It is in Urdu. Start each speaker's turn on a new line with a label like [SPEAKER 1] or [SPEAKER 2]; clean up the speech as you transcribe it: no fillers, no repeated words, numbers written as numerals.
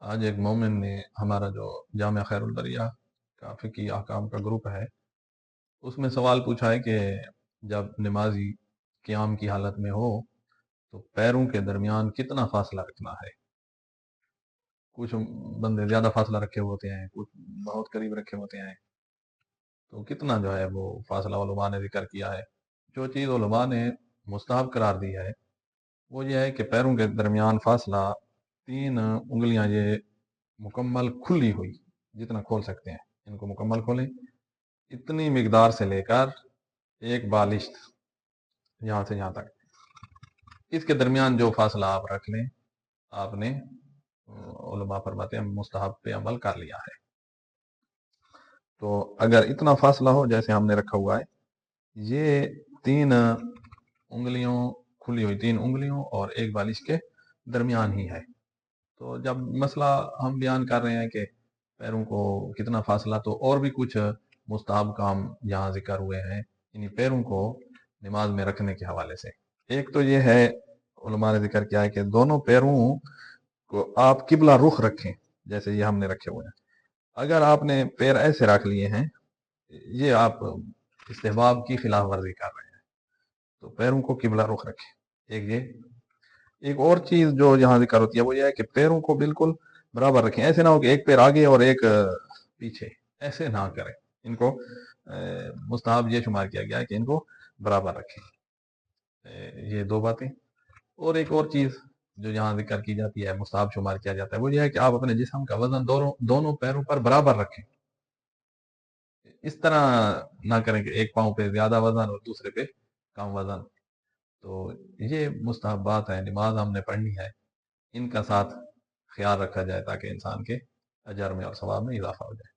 [SPEAKER 1] آج ایک مومن نے ہمارا جو جامعہ خیر البریہ کا فقہی احکام کا گروپ ہے، اس میں سوال پوچھا ہے کہ جب نمازی قیام کی حالت میں ہو تو پیروں کے درمیان کتنا فاصلہ رکھنا ہے؟ کچھ بندے زیادہ فاصلہ رکھے ہوتے ہیں، کچھ بہت قریب رکھے ہوتے ہیں، تو کتنا جو ہے وہ فاصلہ علماء نے ذکر کیا ہے۔ جو چیز علماء نے مستحب قرار دی ہے وہ یہ ہے کہ پیروں کے درمیان فاصلہ 3 انگلیاں یہ مکمل کھلی ہوئی، جتنا کھول سکتے ہیں ان کو مکمل کھولیں، اتنی مقدار سے لے کر ایک بالشت یہاں سے یہاں تک، اس کے درمیان جو فاصلہ آپ رکھ لیں، آپ نے علماء فرماتے ہیں مستحب پہ عمل کر لیا ہے۔ تو اگر اتنا فاصلہ ہو جیسے ہم نے رکھا ہوا ہے، یہ 3 انگلیوں کھلی ہوئی، 3 انگلیوں اور ایک بالش کے درمیان ہی ہے۔ تو جب مسئلہ ہم بیان کر رہے ہیں کہ پیروں کو کتنا فاصلہ، تو اور بھی کچھ مستحب کام یہاں ذکر ہوئے ہیں انہی پیروں کو نماز میں رکھنے کے حوالے سے۔ ایک تو یہ ہے، علماء نے ذکر کیا ہے کہ دونوں پیروں کو آپ قبلہ رخ رکھیں، جیسے یہ ہم نے رکھے ہوئے ہیں۔ اگر آپ نے پیر ایسے رکھ لیے ہیں، یہ آپ استحباب کی خلاف ورزی کر رہے ہیں، تو پیروں کو قبلہ رخ رکھیں۔ ایک اور چیز جو یہاں ذکر ہوتی ہے وہ یہ ہے کہ پیروں کو بالکل برابر رکھیں، ایسے نہ ہو کہ ایک پیر آگے اور ایک پیچھے، ایسے نہ کریں۔ ان کو مستحب یہ شمار کیا گیا ہے کہ ان کو برابر رکھیں۔ یہ 2 باتیں۔ اور ایک اور چیز جو یہاں ذکر کی جاتی ہے، مستحب شمار کیا جاتا ہے، وہ یہ ہے کہ آپ اپنے جسم کا وزن دونوں پیروں پر برابر رکھیں۔ اس طرح نہ کریں کہ ایک پاؤں پہ زیادہ وزن اور دوسرے پہ کم وزن۔ تو یہ مستحبات ہیں، نماز ہم نے پڑھنی ہے، ان کا ساتھ خیال رکھا جائے تاکہ انسان کے اجر میں اور ثواب میں اضافہ ہو جائے۔